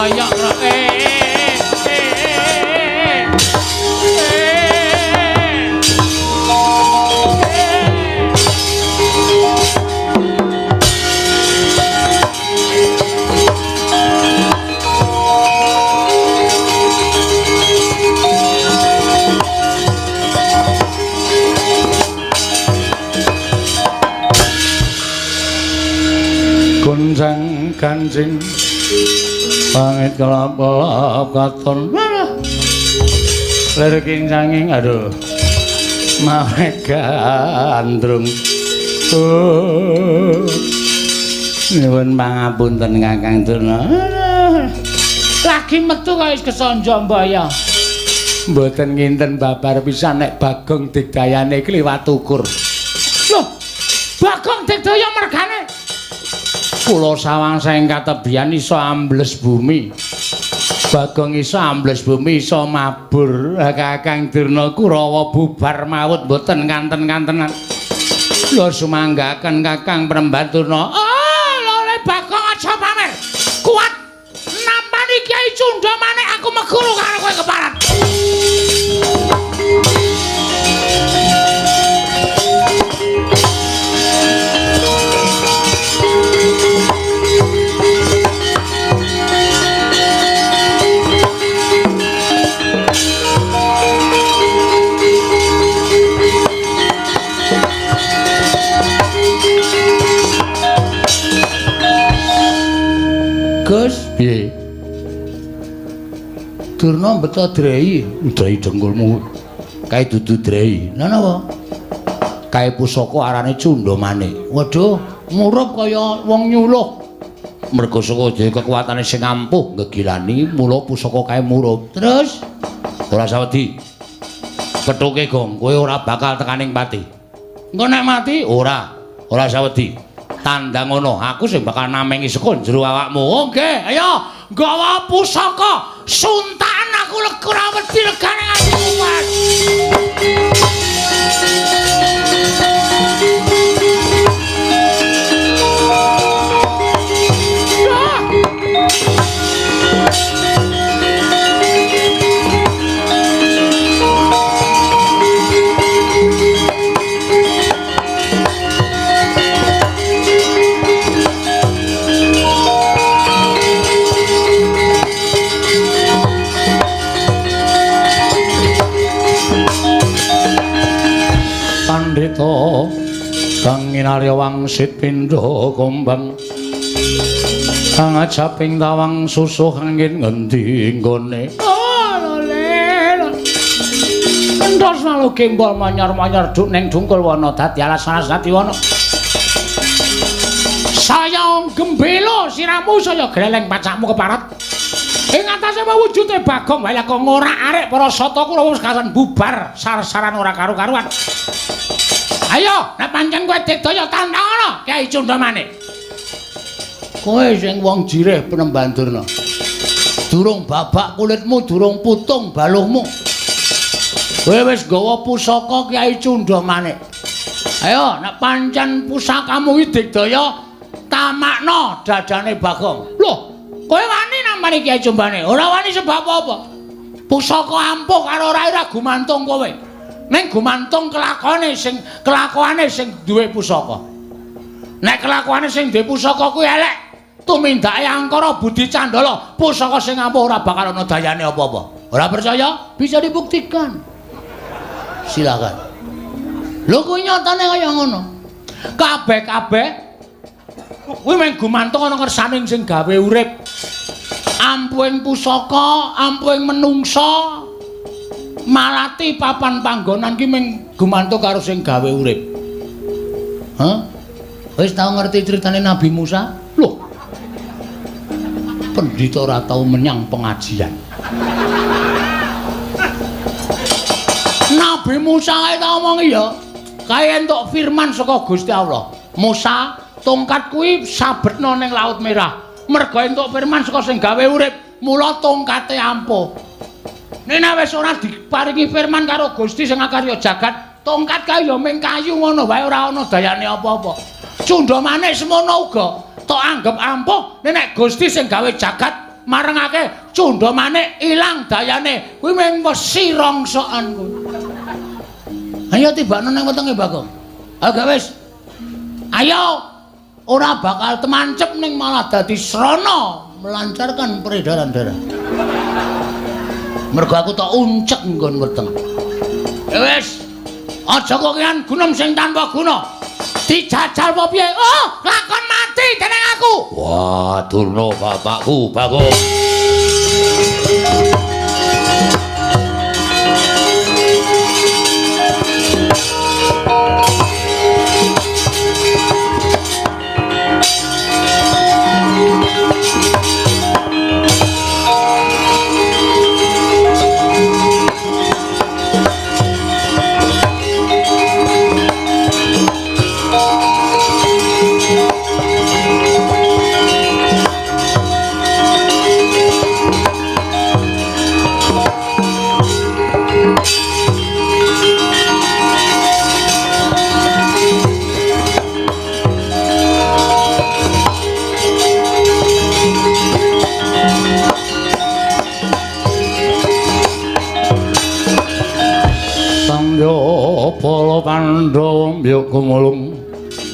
kaya gunjang kancing pangit kelapa katon lir kincanging aduh mawe gandrung nyuwun pangapunten Kakang Durna lagi metu kaya kesonjo mbaya mboten nginten babar pisan nek Bagong digdayane kliwat ukur loh Bagong digdaya mergane kula sawang saing katebian iso ambles bumi. Bagong iso ambles bumi iso mabur. Kakang Durna Kurawa bubar maut mboten kanten-kantenan. Lho sumanggaken Kakang Prembaturna. Oh, lho Bagong aja pamer. Kuat nampani Kyai Cundha maneh aku meguru karo kowe keparat. Gus, piye? Durna beto drei, drei dengkulmu. Kae dudu drei. Lha napa? Kae pusaka arane Cundha Manik. Waduh, murup kaya wong nyuluh. Mergo saka dhewe kekuatane sing ampuh ngegilani, mula pusaka kae murup. Terus ora sawedi. Kethuke Gong, kowe ora bakal tekaning pati. Engko nek mati ora sawedi. Tandang ngono, aku sing bakal namengi saka jero awakmu. Nggih, ayo nggawa pusaka suntakan aku ora wedi regane atiku, Mas. Pandhita kang minarya wangsit pindha kumbang kang ajaping tawang susuh angin ngendi nggone entos malu gembol manyar-manyar duk ning dungkul wana dadi alas-alas dadi wana saya gembelo siramu saya greleng pacakmu keparat ing atase wujude Bagong wae kok ngorak-arik para sata Kurawa wis kasan bubar sar-saran ora karu-karuan. Ayo, nek pancen kowe digdaya tandangana Kyai Cundha Manik. Kowe sing wong jireh Prembaturna. Durung babak kulitmu, durung putung baluhmu. Kowe wis gawa pusaka Kyai Cundha Manik. Ayo, nek pancen pusakamu iki digdaya tamakna dadane Bagong. Loh, kowe wani nampani Kyai Cundha Manik? Ora wani sebab apa? Pusaka ampuh karo rai ra gumantung kowe. Ning gumantung kelakuane sing duwe pusaka. Nek kelakuane sing duwe pusaka kuwi elek, tumindake angkara budi candala, pusaka sing ampuh ora bakal ana dayane apa-apa. Ora percaya? Bisa dibuktikan. Silakan. Lho kuwi nyatane kaya ngono. Kabeh-kabeh kuwi mung gumantung ana kersane sing gawe urip. Ampuhing pusaka, ampuhing menungsa. Malati papan panggonan ki mung gumantung karo sing gawe urip. Hah? Wis tau ngerti critane Nabi Musa? Loh. Pendhita ora tau menyang pengajian. Nabi Musa kae tau omong iya. Kae entuk firman saka Gusti Allah. Musa, tongkat kuwi sabetna ning Laut Merah. Mergo entuk firman saka sing gawe urip, mula tongkate ampuh. Nek wis ora diparingi firman karo Gusti sing akarya jagat, tongkat kae ya mung kayu ngono wae ora ana dayane apa-apa. Cundha Manik semono uga, tok anggap ampuh nek Gusti sing gawe jagat marengake Cundha Manik ilang dayane. Kuwi mung wesi rongsokan kuwi. Ayo tibakno nang wetenge Bagong. Ayo gak wis. Ayo. Ora bakal temancep ning malah dadi srana melancarkan peredaran darah. Mergo aku tak uncek nggon weteng. Wis. Aja kok kian gunem sing tanpa guna. Dijajal apa piye? Oh, lakon mati dening aku. Wah, Durna bapakku, Bagong. Para Pandhawa mbyuk kumulung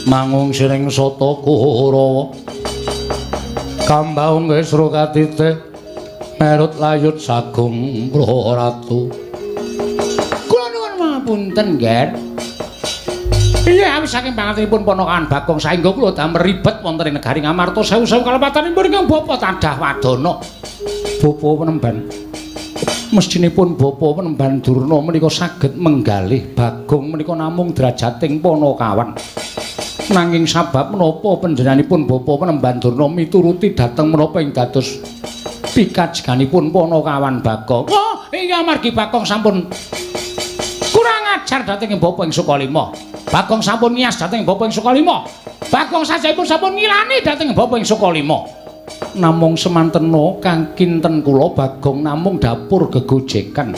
mangung siring sata Kurawa Kambang Wisra katitih merut layut sagung Praratu. Kula nuwun mapunten, Nger. Iya, awis saking pangatenipun ponakan Bagong saengga kula damel ribet wonten ing negari Ngamarta sewu-sewu kalepatanipun ingkang bapa Tadah Wadana. Bapa Penemban. Mestinipun Bapa Penemban Durna menika saged menggalih Bagong menika namung drajating Panakawan. Nanging sabab menapa panjenenganipun Bapa Penemban Durna mituruti dhateng menapa ing dados pikajenganipun Panakawan Bagong. Oh, inggih amargi Bagong sampun kurang ajar dhateng Bapa ing Sukalima. Bagong sampun ngias dhateng Bapa ing Sukalima. Bagong sajaipun sampun ngilani dhateng Bapa ing Sukalima. Namung semantena kang kinten kula Bagong namung dapur gegojekan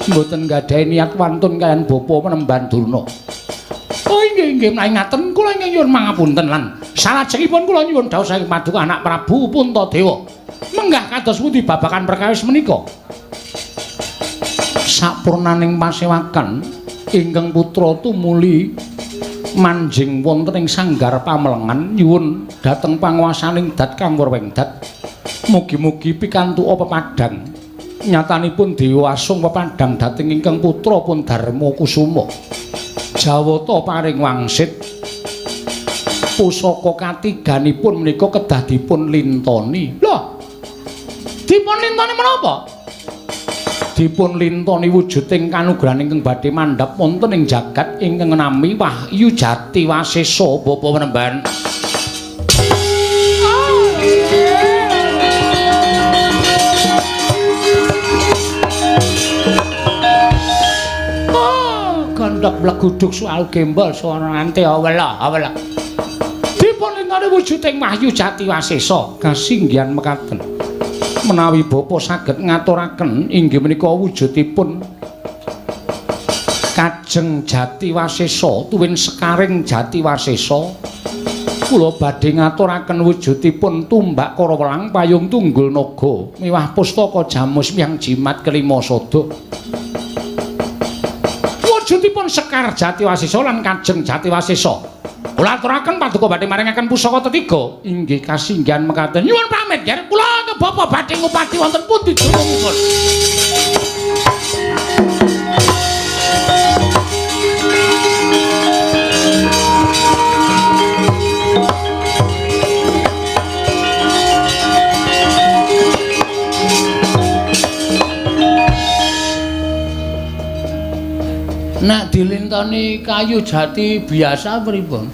mboten gadhahi niat wantun kaliyan Bapa Penemban Durna. Oh inggih menawi ngaten kula ingkang nyuwun mangapunten lan salajengipun kula nyuwun dawuh saking Paduka Anak Prabu Puntadewa. Menggah kados pundi babakan perkawis menika? Sapurnaning pasewakan ingkang putra tumuli manjing wonten ing sanggar pamelengan nyuwun dhateng panguwasaning dat kang werwengdat mugi-mugi pikantuk pepadhang nyatanipun Dewa Asung pepadhang dhateng ingkang putra pun Darma Kusuma Jawata paring wangsit pusaka katiganipun menika kedah dipun lintoni. Lho dipun lintoni menapa? Dipun lintoni wujuding kanugrahan ingkang badhe mandhap wonten ing jagat ingkang nami Wahyu Jati Wasesa Bapa Penemban. Oh, gandhek bleguduk soal gembol swara ante awela. Dipun lintoni wujuding Wahyu Jati Wasesa kasinggihan mekaten. Menawi Bapa saged ngaturaken inggih menika wujudipun Kajeng Jati Wasesa tuwin Sekaring Jati Wasesa kula badhe ngaturaken wujudipun tumbak Karawelang payung tunggul naga miwah pustaka jamus miyang jimat kelima sada. Wujudipun Sekar Jati Wasesa lan Kajeng Jati Wasesa kula aturaken Paduka badhe maringaken pusaka ketiga inggih kasinggihan mekaten. Nyuwun pamit yer kula ke Bapa badhe ngupati wonten pundi durungipun. Nek dilintoni kayu jati biasa pripun?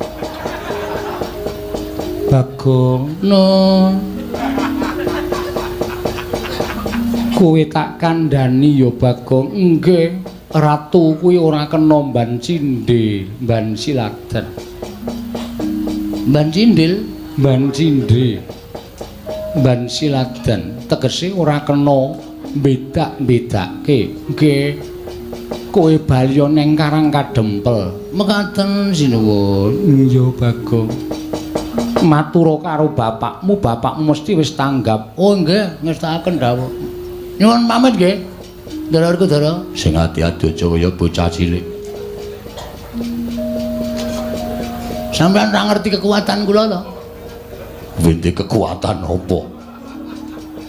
Bagong, no. Kowe tak kandhani ya Bagong, nggih. Ratu kuwi ora kena mban cindhe, mban siladen. Mban cindil, mban cindhe. Mban siladen tegese ora kena bedak-bedake. Nggih. Kowe balya neng Karang Kadempel. Mekaten sinuwun. Iya Bagong. Matura karo bapakmu mesti wis tanggap. Oh nggih, ngestaken dawuh. Nyuwun pamit nggih. Ndara Kudara. Sing ati-ati aja kaya bocah cilik. Sampeyan ora ngerti kekuatan kula to? Wente kekuatan apa?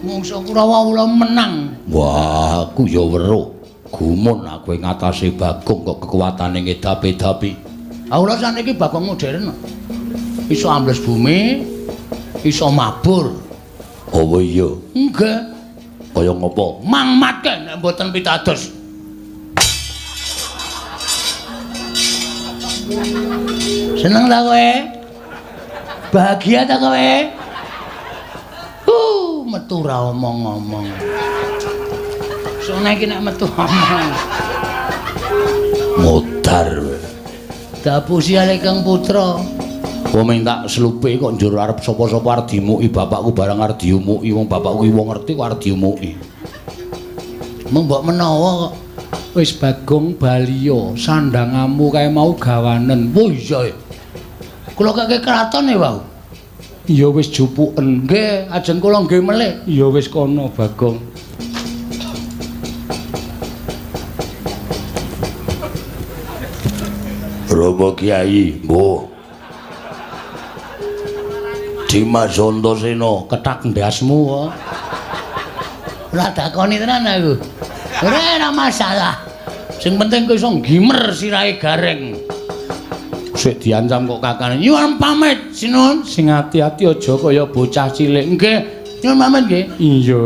Mungsuh Kurawa menang. Wah, aku ya weruh. Gumun aku ing ngatasé Bagong kok kekuatane ngedapi-dapi. Aula saniki Bagong modern. Iso ambles bumi, iso mabur. Oh iya. Nggih. Kaya ngopo? Mangmatke nek mboten pitados. Seneng ta kowe? Bahagia ta kowe? Metu ra omong-omong. Sone iki nek metu omong. Modar. Dapusi ale Kang Putra. Wong tak slupe kok njur arep sapa-sapa arep dimuki bapakku barang arep diumuki wong bapakku ki wong ngerti kok arep diumuki. Mung mbok menawa kok Wis Bagong Baliya, sandangamu kae mau gawanen. oh iya. Kula kake kraton e wau. Ya wis jupuken. Nggih, ajeng kula nggih melih. Ya wis kono Bagong. Rama Kyai, mbuh. Dimas Antasena, ketak ndasmu kok. Ora dakoni tenan aku. Ora masalah. Sing penting kowe iso gimer sirahe gareng. Sik diancam kok kakane. Nyuwun pamit, sinuwun. Sing ati-ati aja kaya bocah cilik. Nggih, nyuwun pamit nggih. Iya.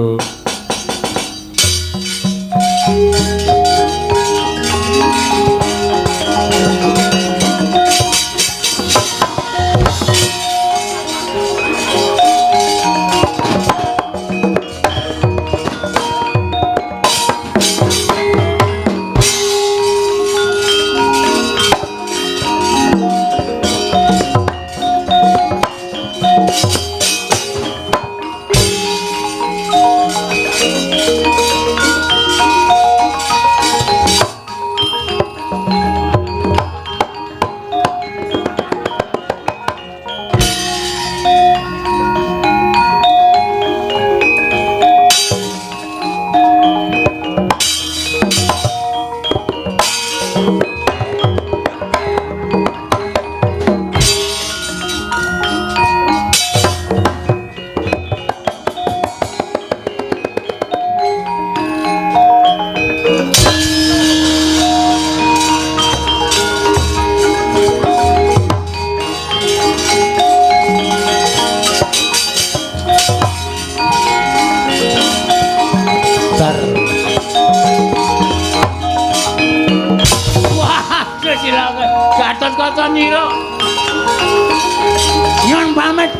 Nyuwun pamit.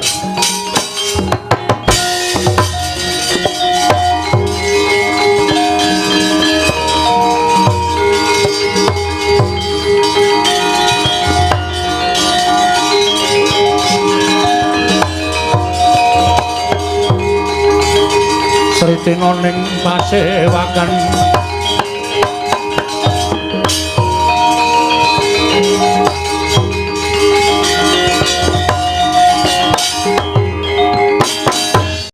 Sritina ning pasewakan